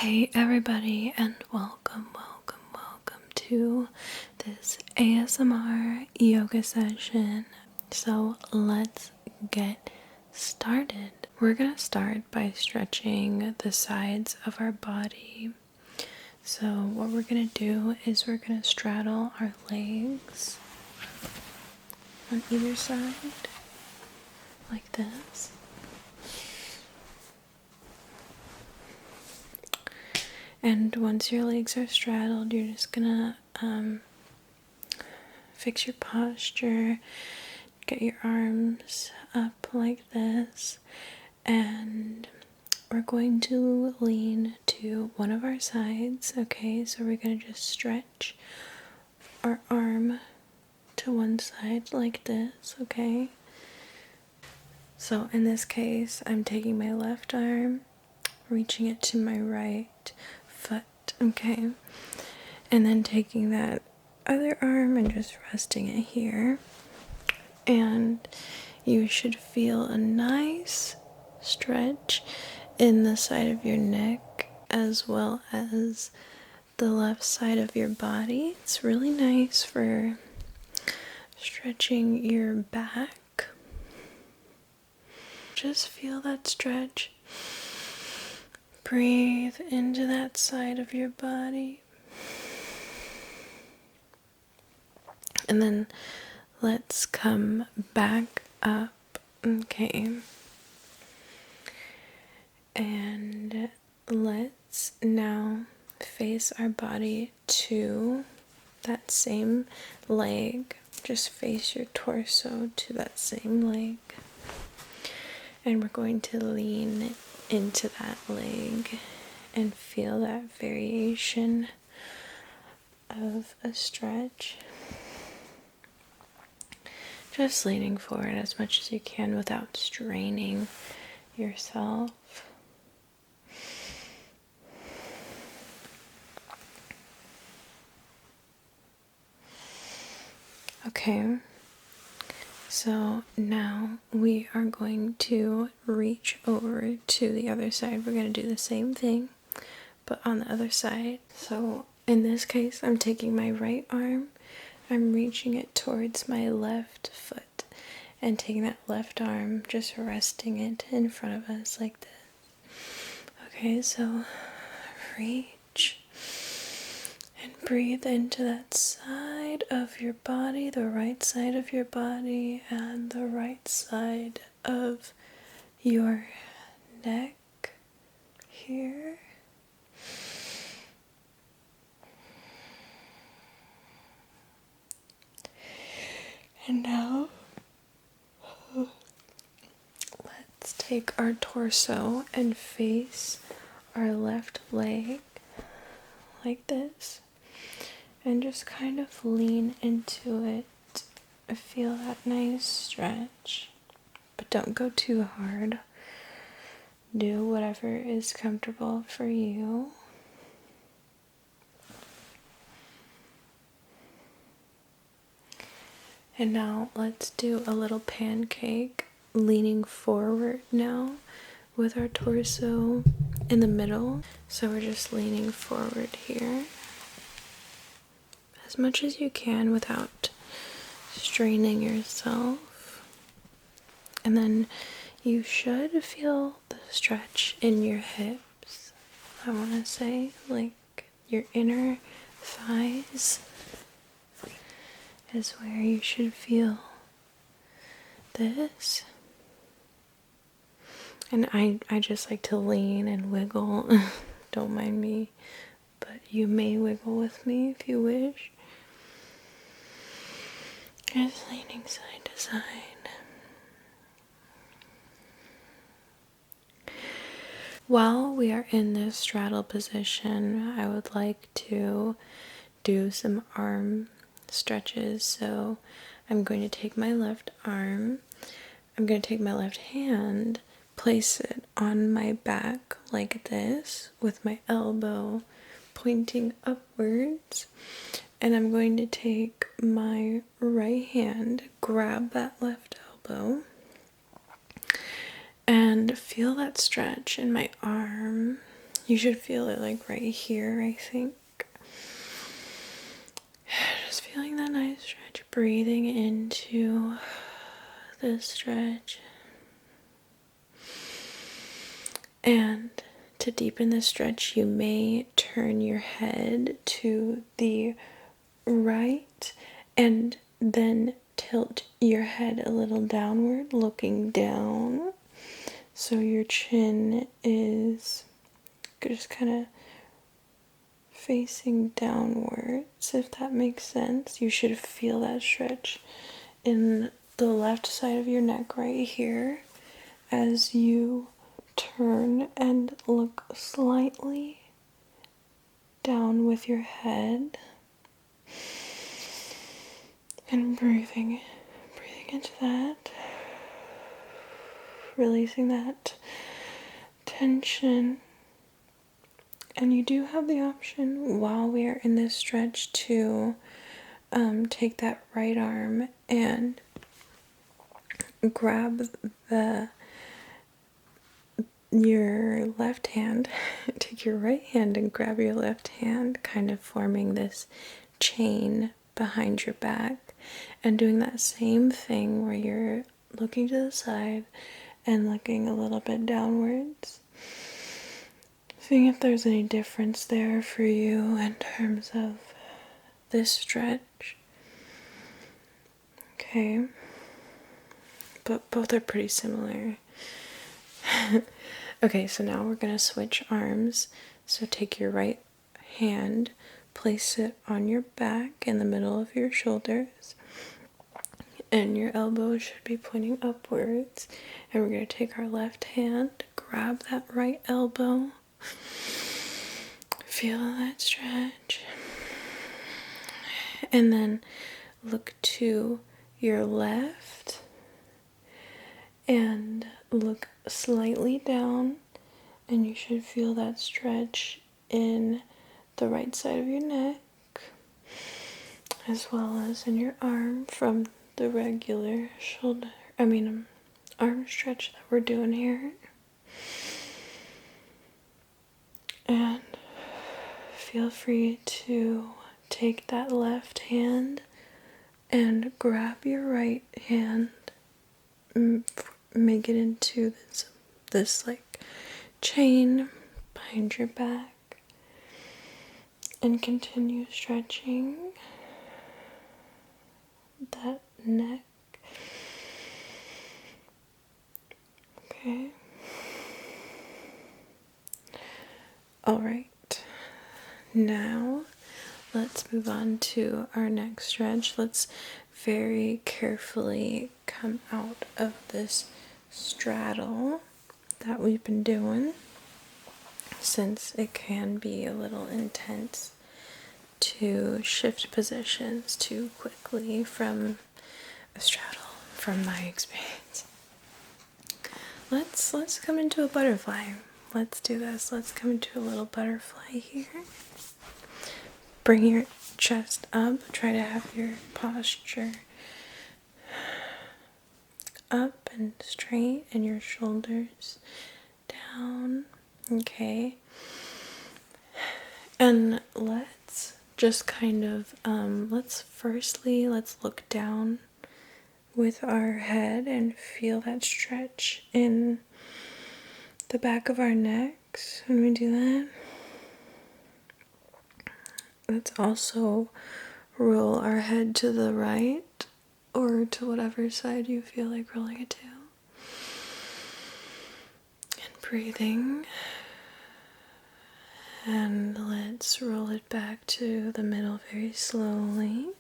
Hey everybody, and welcome to this ASMR yoga session. So let's get started. We're gonna start by stretching the sides of our body. So what we're gonna do is we're gonna straddle our legs on either side like this. And once your legs are straddled, you're just gonna fix your posture, get your arms up like this, and we're going to lean to one of our sides, okay? So we're gonna just stretch our arm to one side like this, okay? So in this case, I'm taking my left arm, reaching it to my right foot, okay? And then taking that other arm and just resting it here. And you should feel a nice stretch in the side of your neck as well as the left side of your body. It's really nice for stretching your back. Just feel that stretch. Breathe into that side of your body. And then let's come back up, okay? And let's now face our body to that same leg. Just face your torso to that same leg. And we're going to lean into that leg and feel that variation of a stretch. Just leaning forward as much as you can without straining yourself. Okay, so now we are going to reach over to the other side. We're going to do the same thing, but on the other side. So in this case, I'm taking my right arm, I'm reaching it towards my left foot, and taking that left arm, just resting it in front of us like this. Okay, so reach and breathe into that side of your body, the right side of your body, and the right side of your neck here. And now, let's take our torso and face our left leg like this. And just kind of lean into it. Feel that nice stretch. But don't go too hard. Do whatever is comfortable for you. And now let's do a little pancake, leaning forward now with our torso in the middle. So we're just leaning forward here as much as you can without straining yourself. And then you should feel the stretch in your hips. I want to say, like, your inner thighs is where you should feel this. And I just like to lean and wiggle. Don't mind me, but you may wiggle with me if you wish. Just leaning side to side. While we are in this straddle position, I would like to do some arm stretches. So I'm going to take my left arm, I'm going to take my left hand, place it on my back like this with my elbow pointing upwards, and I'm going to take my right hand, grab that left elbow, and feel that stretch in my arm. You should feel it like right here, I think. Just feeling that nice stretch, breathing into this stretch. And to deepen the stretch, you may turn your head to the right and then tilt your head a little downward, looking down. So your chin is just kind of facing downwards, if that makes sense. You should feel that stretch in the left side of your neck right here as you turn and look slightly down with your head and breathing into that, releasing that tension. And you do have the option while we are in this stretch to take that right arm and grab your left hand, take your right hand and grab your left hand, kind of forming this chain behind your back, and doing that same thing where you're looking to the side and looking a little bit downwards. Seeing if there's any difference there for you in terms of this stretch. Okay. But both are pretty similar. Okay, so now we're going to switch arms. So take your right hand, place it on your back in the middle of your shoulders, and your elbows should be pointing upwards. And we're going to take our left hand, grab that right elbow, feel that stretch, and then look to your left and look slightly down, and you should feel that stretch in the right side of your neck as well as in your arm from the regular arm stretch that we're doing here. And feel free to take that left hand and grab your right hand, make it into this like chain behind your back, and continue stretching that neck. Okay. All right. Now let's move on to our next stretch. Let's very carefully come out of this straddle that we've been doing, since it can be a little intense to shift positions too quickly from a straddle, from my experience. Let's come into a butterfly. Let's do this. Let's come into a little butterfly here. Bring your chest up. Try to have your posture up and straight, and your shoulders down. Okay. And let's just kind of, let's look down with our head and feel that stretch in the back of our necks when we do that. Let's also roll our head to the right or to whatever side you feel like rolling it to. And breathing. And let's roll it back to the middle very slowly.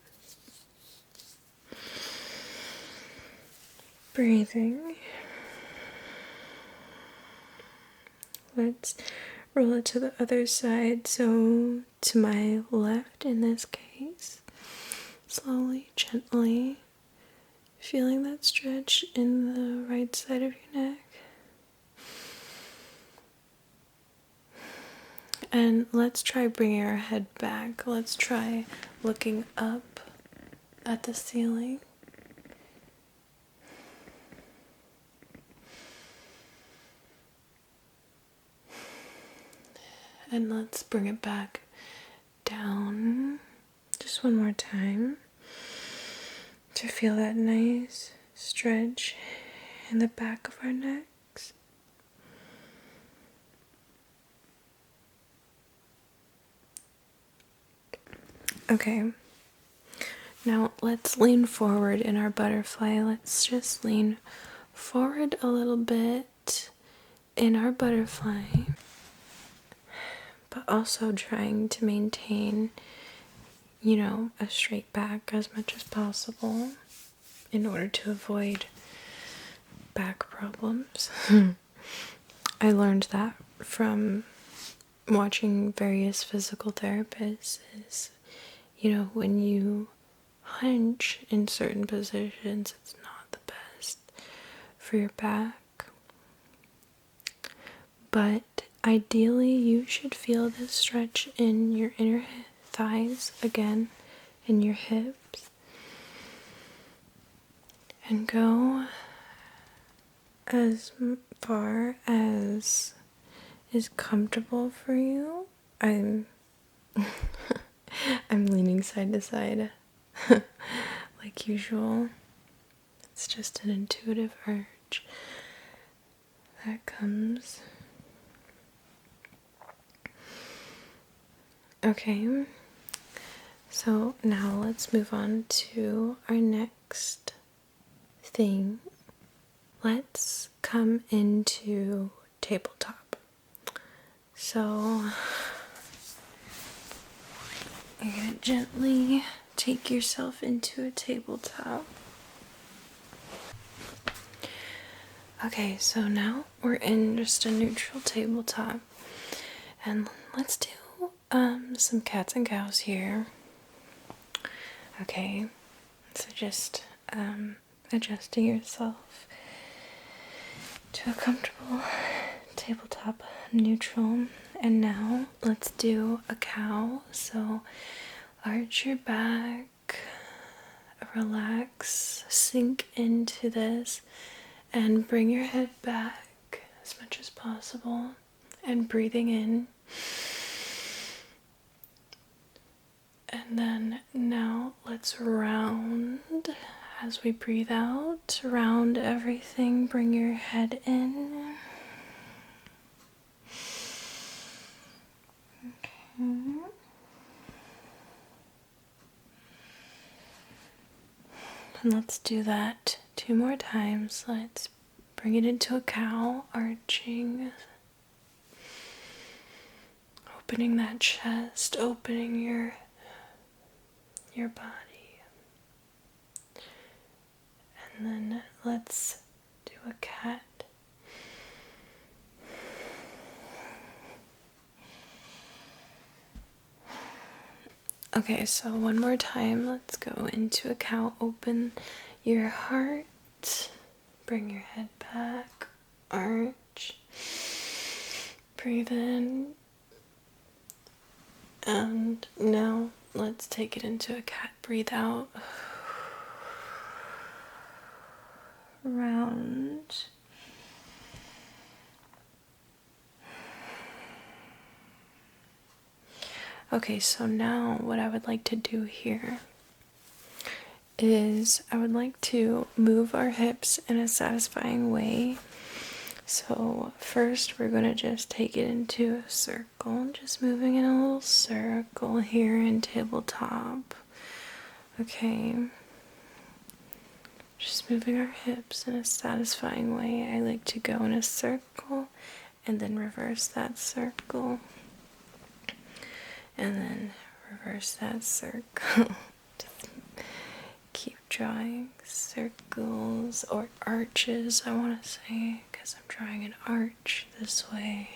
Breathing. Let's roll it to the other side, so to my left in this case. Slowly, gently, feeling that stretch in the right side of your neck. And let's try bringing our head back. Let's try looking up at the ceiling. and let's bring it back down just one more time to feel that nice stretch in the back of our necks. Okay, now let's lean forward in our butterfly. Let's just lean forward a little bit in our butterfly, but also trying to maintain, a straight back as much as possible in order to avoid back problems. I learned that from watching various physical therapists is, when you hunch in certain positions, it's not the best for your back. But ideally, you should feel this stretch in your inner thighs again, in your hips, and go as far as is comfortable for you. I'm leaning side to side like usual. It's just an intuitive urge that comes. Okay, so now let's move on to our next thing. Let's come into tabletop. So you're gonna gently take yourself into a tabletop. Okay, so now we're in just a neutral tabletop, and let's do some cats and cows here. Okay, so just adjusting yourself to a comfortable tabletop neutral. And now let's do a cow. So arch your back, relax, sink into this, and bring your head back as much as possible, and breathing in. And then now let's round as we breathe out. Round everything, bring your head in. Okay. And let's do that 2 more times. Let's bring it into a cow, arching, opening that chest, opening your body. And then let's do a cat. Okay, so one more time, let's go into a cow. Open your heart, bring your head back, arch, breathe in, and now let's take it into a cat. Breathe out, round, okay, so now what I would like to do here is I would like to move our hips in a satisfying way. So first we're going to just take it into a circle, just moving in a little circle here in tabletop. Okay, just moving our hips in a satisfying way. I like to go in a circle and then reverse that circle, and then reverse that circle. Just keep drawing circles or arches, I want to say, because I'm drawing an arch this way.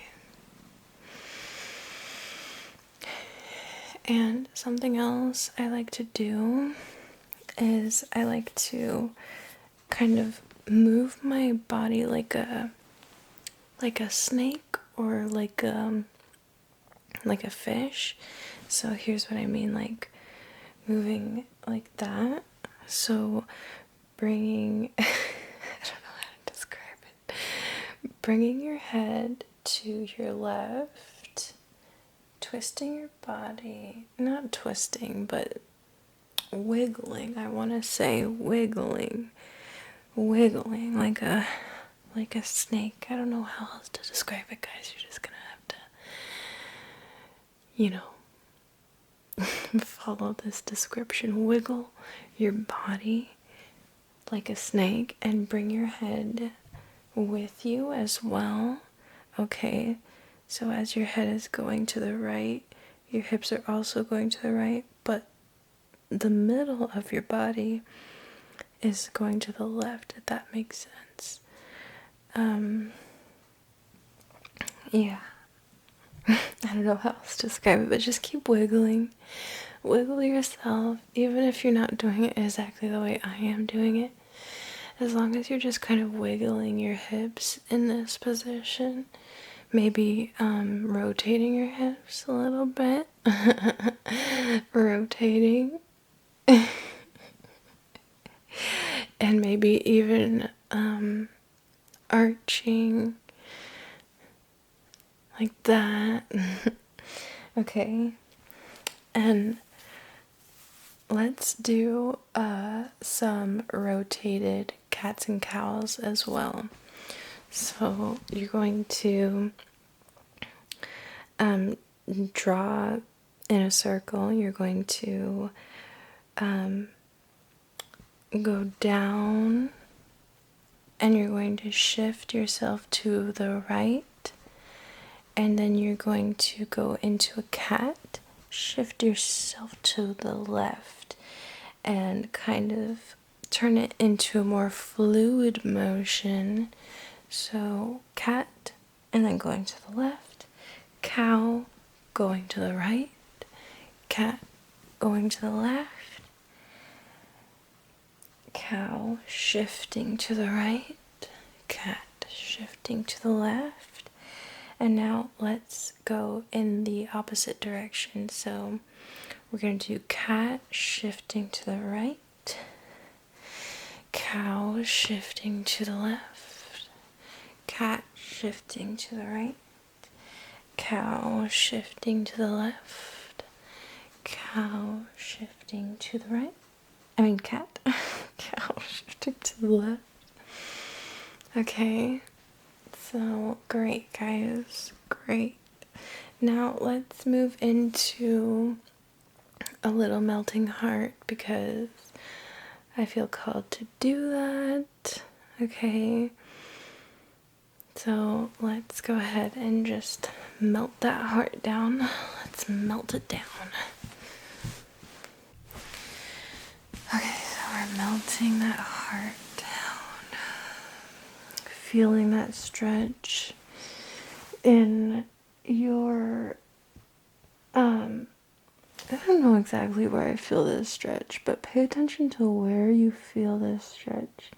And something else I like to do is I like to kind of move my body like a snake or like a fish. So here's what I mean, like moving like that. So bringing I don't know how to describe it. Bringing your head to your left twisting your body, not twisting, but wiggling. I want to say wiggling like a snake. I don't know how else to describe it, guys. You're just gonna have to, follow this description. Wiggle your body like a snake and bring your head with you as well. Okay, so as your head is going to the right, your hips are also going to the right, but the middle of your body is going to the left, if that makes sense. Yeah. I don't know how else to describe it, but just keep wiggling. Wiggle yourself, even if you're not doing it exactly the way I am doing it. As long as you're just kind of wiggling your hips in this position, maybe rotating your hips a little bit, rotating, and maybe even arching like that. Okay, and let's do some rotated cats and cows as well. So you're going to draw in a circle. You're going to go down, and you're going to shift yourself to the right, and then you're going to go into a cat, shift yourself to the left, and kind of turn it into a more fluid motion. So cat, and then going to the left, cow, going to the right, cat, going to the left, cow, shifting to the right, cat, shifting to the left. And now let's go in the opposite direction. So we're going to do cat, shifting to the right, cow, shifting to the left, cat, shifting to the right, cow, shifting to the left, cow, shifting to the right. Cat. Cow, shifting to the left. Okay. So, great, guys. Great. Now, let's move into a little melting heart because I feel called to do that. Okay. So, let's go ahead and just melt that heart down. Let's melt it down. Okay, so we're melting that heart down. Feeling that stretch in your, I don't know exactly where I feel this stretch, but pay attention to where you feel this stretch.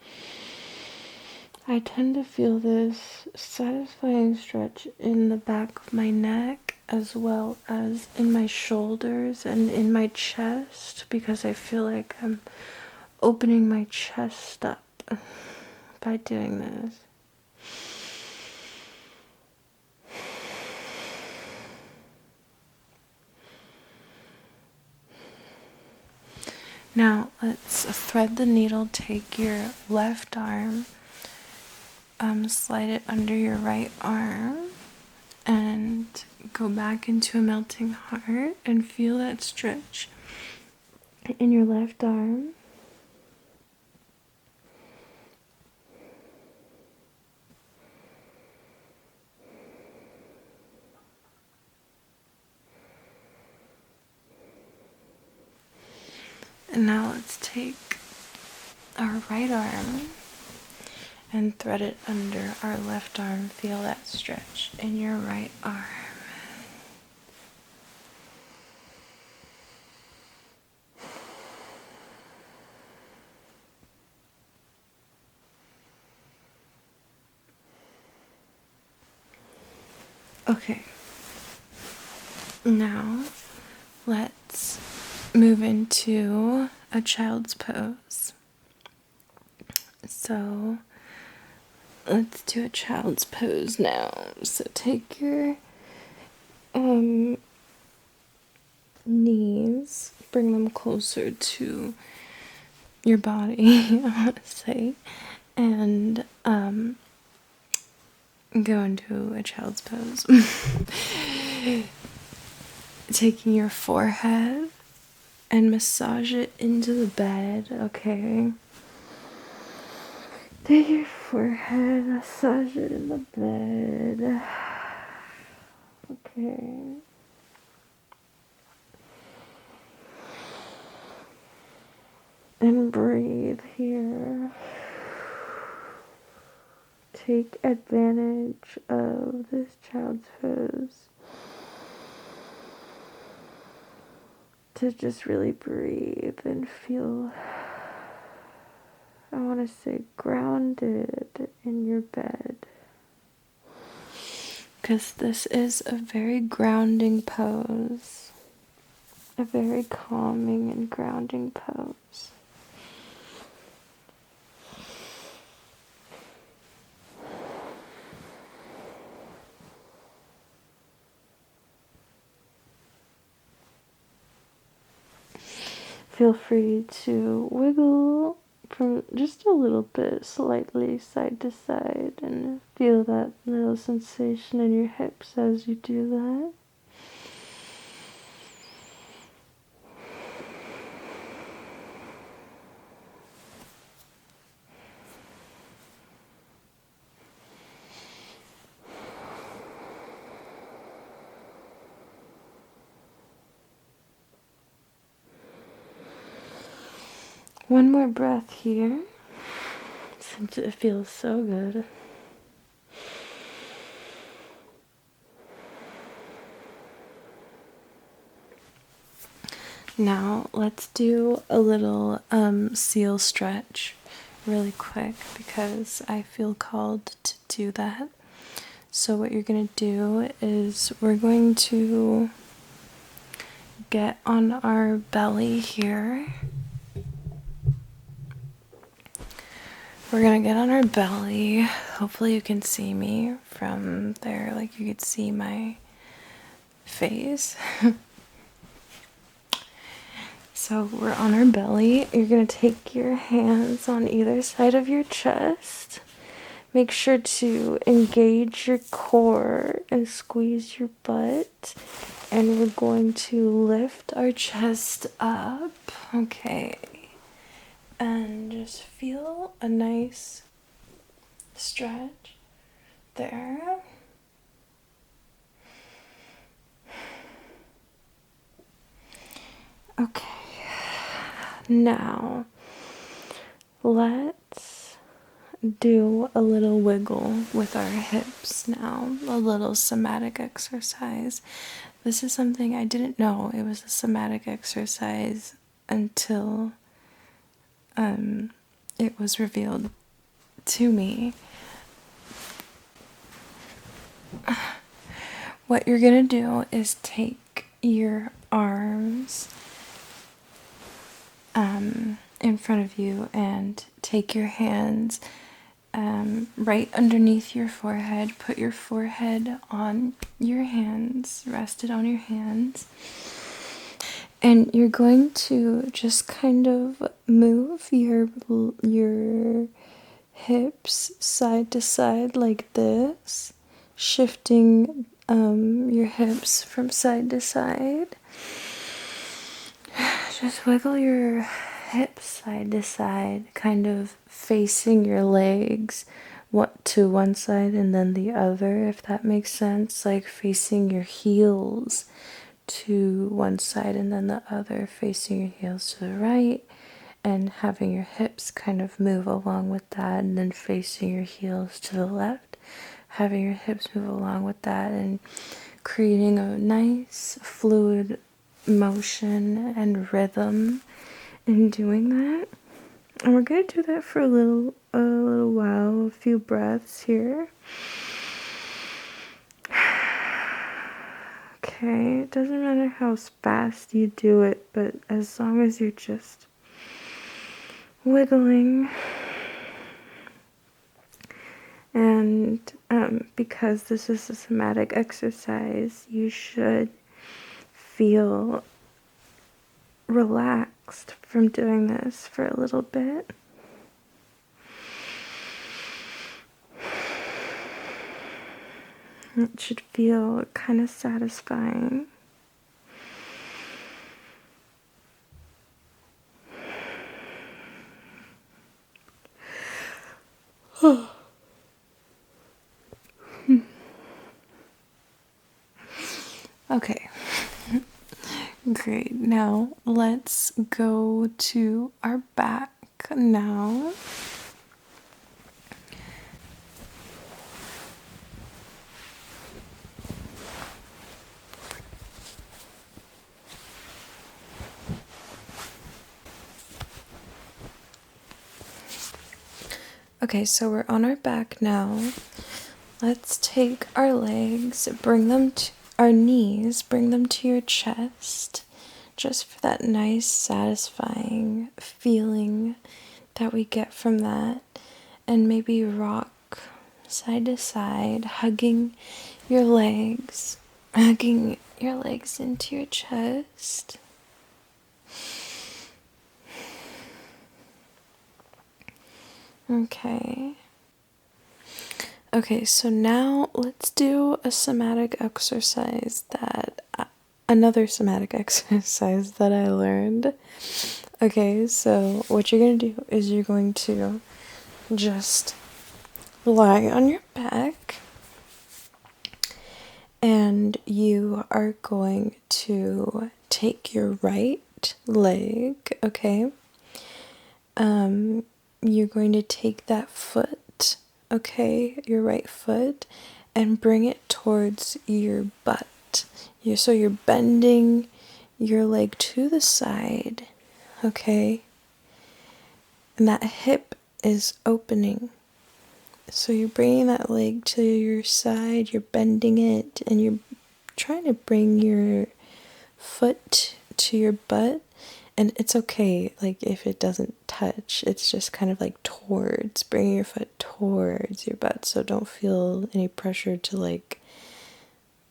I tend to feel this satisfying stretch in the back of my neck as well as in my shoulders and in my chest because I feel like I'm opening my chest up by doing this. Now let's thread the needle, take your left arm, slide it under your right arm, and go back into a melting heart and feel that stretch in your left arm. And now let's take our right arm and thread it under our left arm. Feel that stretch in your right arm. Okay. Now let's move into a child's pose. So let's do a child's pose now. So take your knees, bring them closer to your body, I want to say, and go into a child's pose. Taking your forehead and massage it into the bed, okay? Take your forehead, massage it in the bed. Okay. And breathe here. Take advantage of this child's pose to just really breathe and feel, I want to say, grounded in your bed. Because this is a very grounding pose. A very calming and grounding pose. Feel free to wiggle from just a little bit, slightly side to side, and feel that little sensation in your hips as you do that. One more breath here, since it feels so good. Now let's do a little seal stretch really quick because I feel called to do that. So what you're going to do is we're going to get on our belly here. We're gonna get on our belly. Hopefully you can see me from there, like you could see my face. So we're on our belly. You're gonna take your hands on either side of your chest. Make sure to engage your core and squeeze your butt. And we're going to lift our chest up. Okay. And just feel a nice stretch there. Okay. Now, let's do a little wiggle with our hips now. A little somatic exercise. This is something I didn't know it was a somatic exercise until it was revealed to me. What you're gonna do is take your arms in front of you and take your hands right underneath your forehead. Put your forehead on your hands, rest it on your hands. And you're going to just kind of move your hips side to side like this, shifting your hips from side to side. Just wiggle your hips side to side, kind of facing your legs to one side and then the other, if that makes sense. Like facing your heels to one side and then the other, facing your heels to the right, and having your hips kind of move along with that, and then facing your heels to the left, having your hips move along with that, and creating a nice fluid motion and rhythm in doing that. And we're going to do that for a little while, a few breaths here. Okay, it doesn't matter how fast you do it, but as long as you're just wiggling. And because this is a somatic exercise, you should feel relaxed from doing this for a little bit. It should feel kind of satisfying. Okay. Great. Now let's go to our back now. Okay, so we're on our back now. Let's take our legs, bring them to our knees, bring them to your chest, just for that nice, satisfying feeling that we get from that. And maybe rock side to side, hugging your legs into your chest. Okay, so now let's do a somatic exercise another somatic exercise that I learned. Okay, so what you're going to do is you're going to just lie on your back and you are going to take your right leg, okay? You're going to take that foot, okay, your right foot, and bring it towards your butt. So you're bending your leg to the side, okay? And that hip is opening. So you're bringing that leg to your side, you're bending it, and you're trying to bring your foot to your butt. And it's okay, like, if it doesn't touch, it's just kind of like towards, bringing your foot towards your butt. So don't feel any pressure to, like,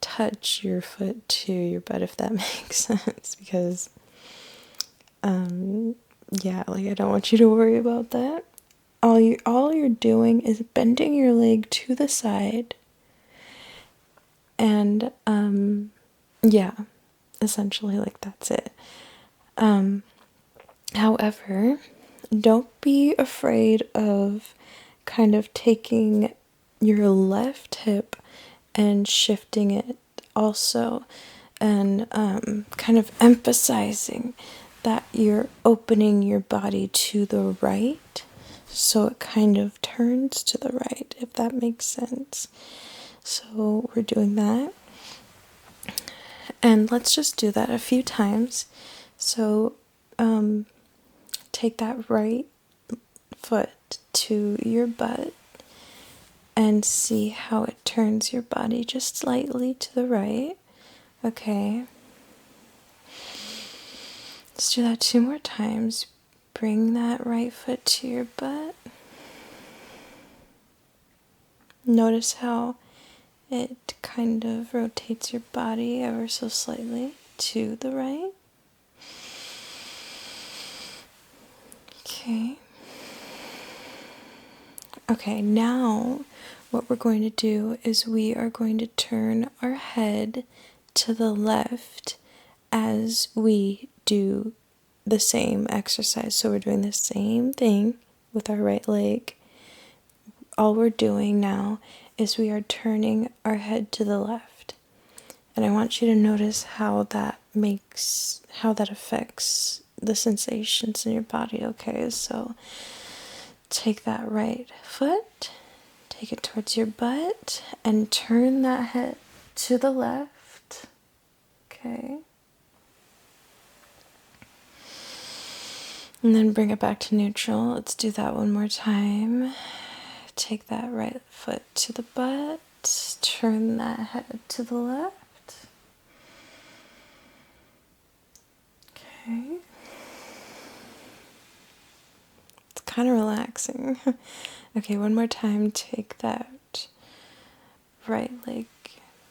touch your foot to your butt, if that makes sense. Because, yeah, like, I don't want you to worry about that. All you're doing is bending your leg to the side. And, yeah, essentially, like, that's it. However, don't be afraid of kind of taking your left hip and shifting it also, and kind of emphasizing that you're opening your body to the right, so it kind of turns to the right, if that makes sense. So we're doing that. And let's just do that a few times. So, take that right foot to your butt and see how it turns your body just slightly to the right. Okay. Let's do that 2 more times. Bring that right foot to your butt. Notice how it kind of rotates your body ever so slightly to the right. Okay, now what we're going to do is we are going to turn our head to the left as we do the same exercise. So we're doing the same thing with our right leg. All we're doing now is we are turning our head to the left. And I want you to notice how that affects the sensations in your body. Okay, so take that right foot, take it towards your butt, and turn that head to the left. Okay. And then bring it back to neutral. Let's do that one more time. Take that right foot to the butt, turn that head to the left. Okay. It's kind of relaxing. Okay, one more time. Take that right leg,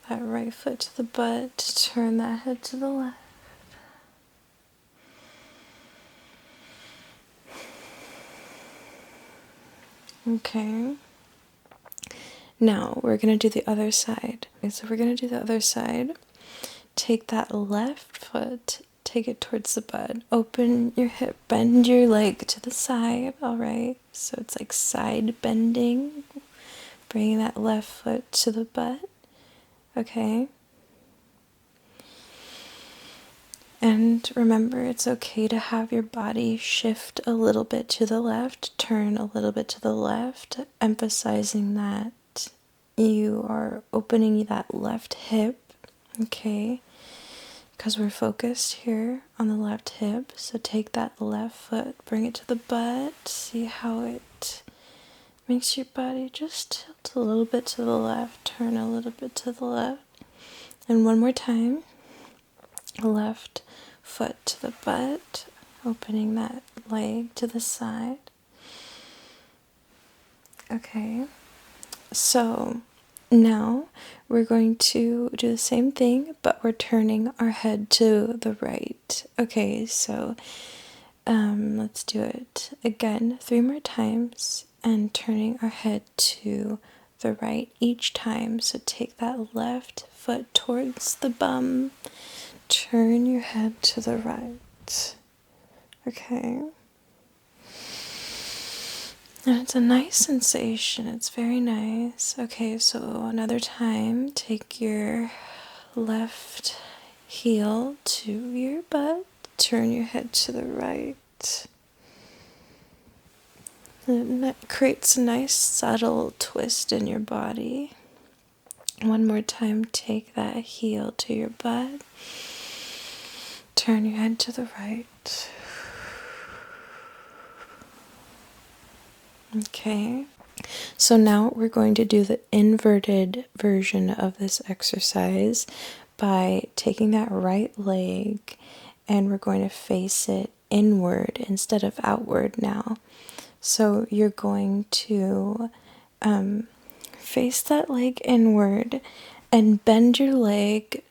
that right foot to the butt, turn that head to the left. Okay. Now we're going to do the other side. Okay, so we're going to do the other side. Take that left foot, take it towards the butt. Open your hip, bend your leg to the side, all right? So it's like side bending. Bring that left foot to the butt, okay? And remember, it's okay to have your body shift a little bit to the left, turn a little bit to the left, emphasizing that you are opening that left hip, okay? Because we're focused here on the left hip. So take that left foot, bring it to the butt, see how it makes your body just tilt a little bit to the left, turn a little bit to the left. And one more time, left foot to the butt, opening that leg to the side. Okay, so now we're going to do the same thing, but we're turning our head to the right. Okay, so let's do it again 3 more times and turning our head to the right each time. So take that left foot towards the bum, turn your head to the right. Okay. And it's a nice sensation. It's very nice. Okay, so another time, take your left heel to your butt, turn your head to the right. And that creates a nice subtle twist in your body. One more time, take that heel to your butt, turn your head to the right. Okay, so now we're going to do the inverted version of this exercise by taking that right leg and we're going to face it inward instead of outward now. So you're going to face that leg inward and bend your leg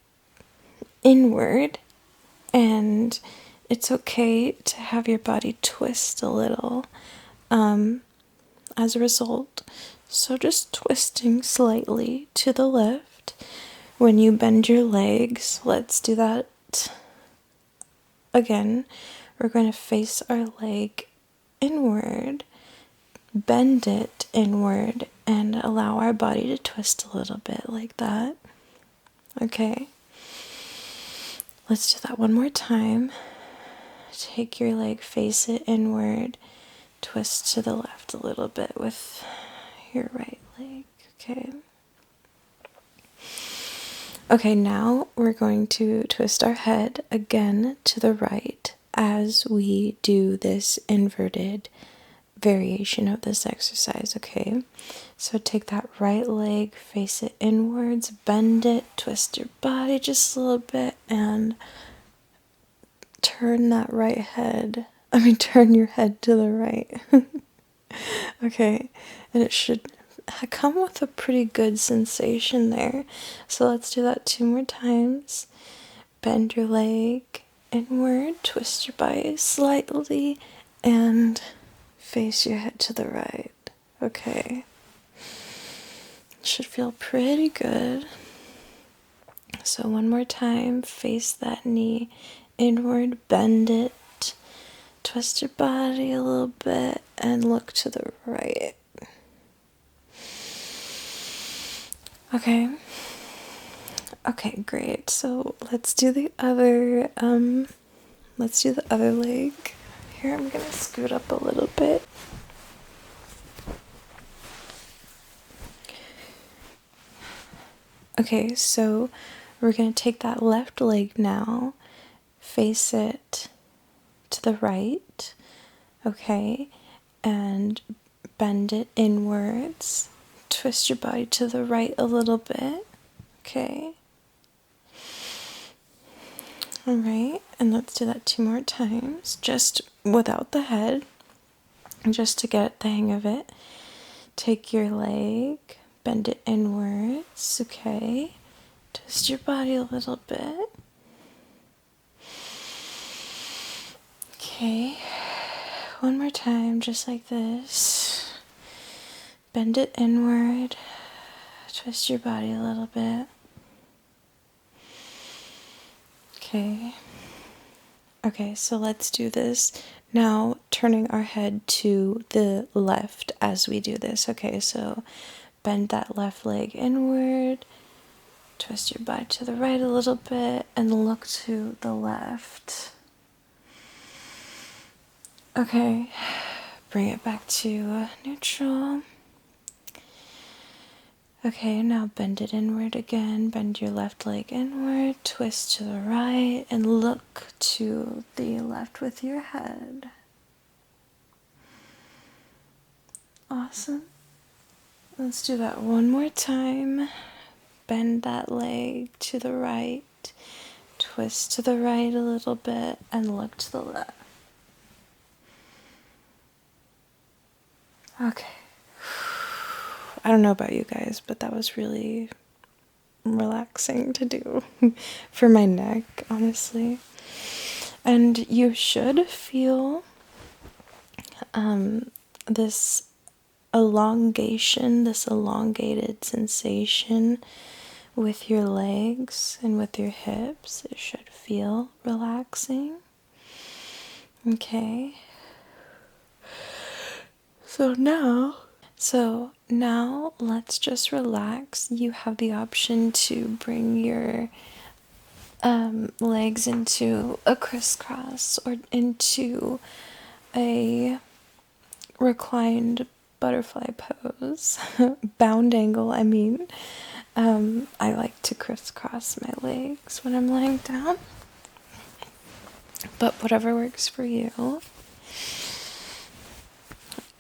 inward, and it's okay to have your body twist a little as a result. So just twisting slightly to the left when you bend your legs. Let's do that again. We're going to face our leg inward, bend it inward, and allow our body to twist a little bit like that. Okay, let's do that one more time. Take your leg, face it inward, twist to the left a little bit with your right leg. Okay, now we're going to twist our head again to the right as we do this inverted variation of this exercise. Okay, so take that right leg, face it inwards, bend it, twist your body just a little bit, and turn your head to the right. Okay, and it should come with a pretty good sensation there. So let's do that 2 more times. Bend your leg inward, twist your body slightly, and face your head to the right. Okay, it should feel pretty good. So one more time, face that knee inward, bend it, twist your body a little bit, and look to the right. Okay, great. So let's do the other leg. Here, I'm gonna scoot up a little bit. Okay, so we're gonna take that left leg now, face it to the right, okay, and bend it inwards. Twist your body to the right a little bit, okay. Alright, and let's do that 2 more times, just without the head, just to get the hang of it. Take your leg, bend it inwards, okay. Twist your body a little bit. Okay, one more time, just like this. bend it inward, twist your body a little bit. Okay. Okay, so let's do this. Now, turning our head to the left as we do this. Okay, so bend that left leg inward, twist your body to the right a little bit, and look to the left. Okay, bring it back to neutral. Okay, now bend it inward again. Bend your left leg inward, twist to the right, and look to the left with your head. Awesome. Let's do that one more time. Bend that leg to the right, twist to the right a little bit, and look to the left. Okay. I don't know about you guys, but that was really relaxing to do for my neck, honestly. And you should feel this elongation, this elongated sensation with your legs and with your hips. It should feel relaxing. Okay. So now let's just relax. You have the option to bring your legs into a crisscross or into a reclined butterfly pose. Bound angle, I mean. I like to crisscross my legs when I'm lying down. But whatever works for you.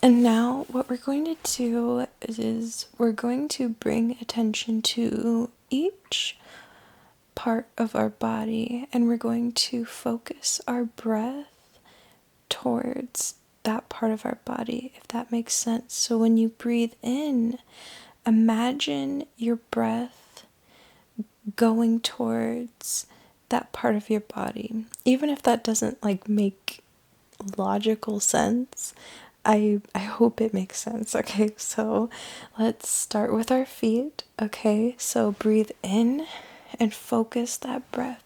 And now what we're going to do is we're going to bring attention to each part of our body, and we're going to focus our breath towards that part of our body, if that makes sense. So when you breathe in, imagine your breath going towards that part of your body. Even if that doesn't make logical sense, I hope it makes sense. Okay, so let's start with our feet. Okay, so breathe in and focus that breath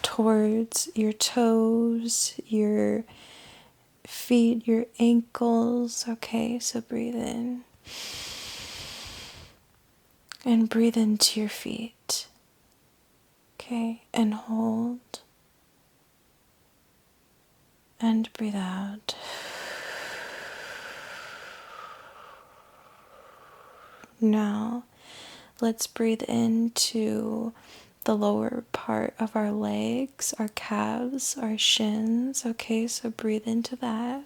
towards your toes, your feet, your ankles. Okay, so breathe in and breathe into your feet. Okay, and hold and breathe out. Now, let's breathe into the lower part of our legs, our calves, our shins. Okay, so breathe into that.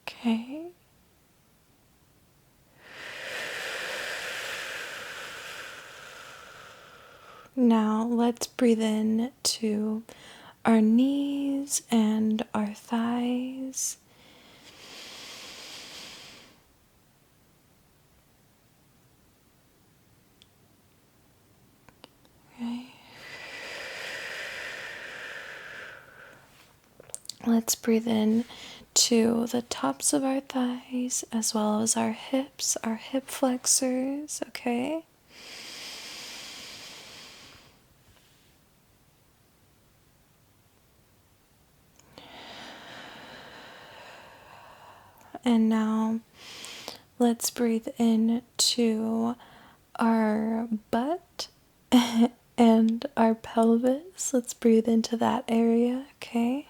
Okay. Now, let's breathe in to our knees and our thighs. Okay. Let's breathe in to the tops of our thighs as well as our hips, our hip flexors, okay? And now let's breathe in to our butt and our pelvis. Let's breathe into that area, okay?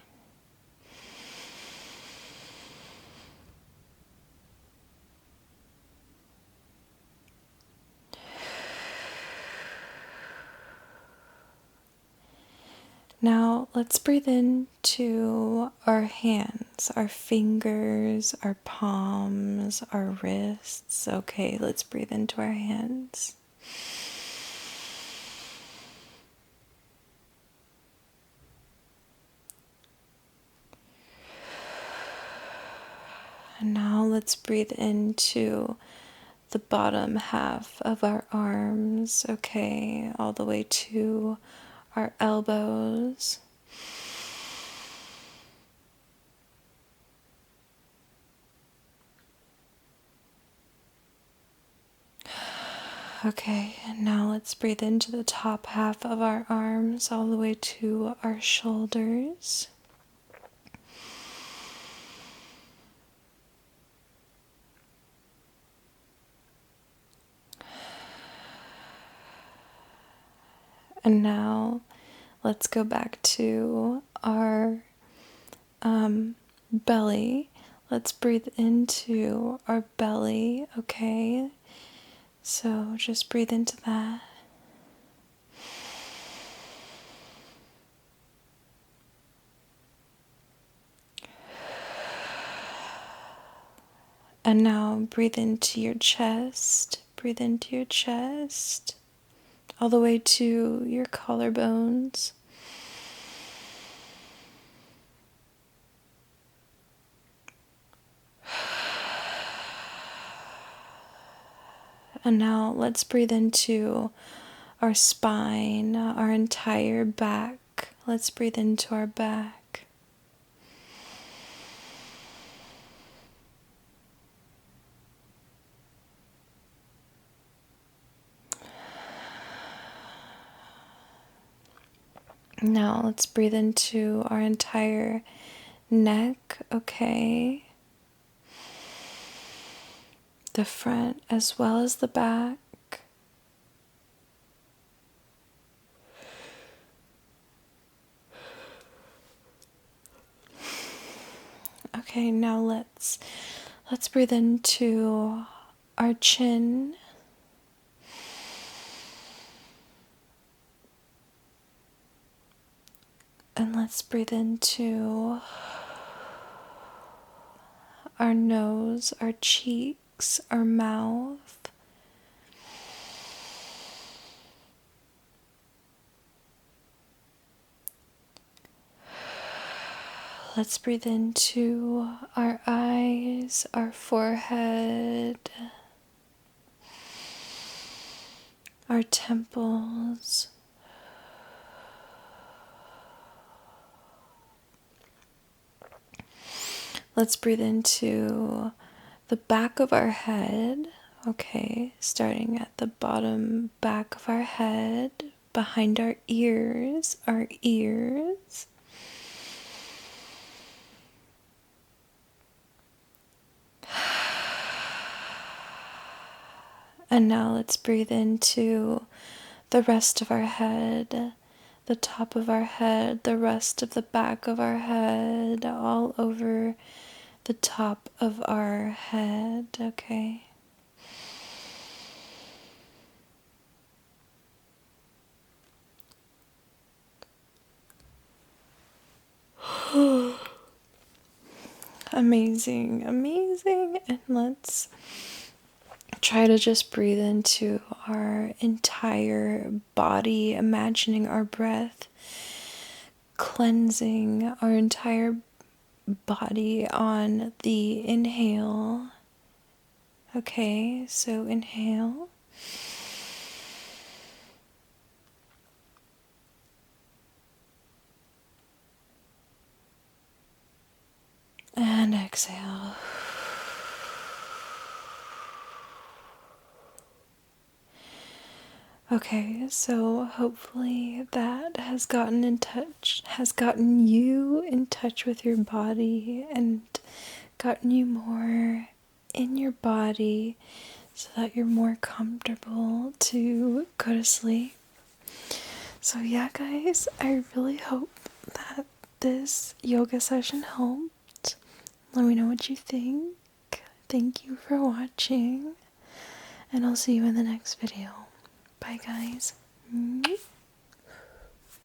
Now let's breathe into our hands, our fingers, our palms, our wrists. Okay, let's breathe into our hands. And now let's breathe into the bottom half of our arms, okay, all the way to our elbows. Okay, and now let's breathe into the top half of our arms all the way to our shoulders. And now let's go back to our belly. Let's breathe into our belly, okay? So just breathe into that. And now breathe into your chest. Breathe into your chest, all the way to your collarbones. And now let's breathe into our spine, our entire back. Let's breathe into our back. Now let's breathe into our entire neck, okay? The front as well as the back. Okay, now let's breathe into our chin. And let's breathe into our nose, our cheeks, our mouth. Let's breathe into our eyes, our forehead, our temples. Let's breathe into the back of our head, okay, starting at the bottom back of our head, behind our ears, And now let's breathe into the rest of our head, the top of our head, the rest of the back of our head, all over the top of our head, okay? Amazing, amazing. And let's try to just breathe into our entire body, imagining our breath cleansing our entire body on the inhale. Okay, so inhale. And exhale. Okay, so hopefully that has gotten you in touch with your body and gotten you more in your body so that you're more comfortable to go to sleep. So yeah, guys, I really hope that this yoga session helped. Let me know what you think. Thank you for watching, and I'll see you in the next video. Bye, guys.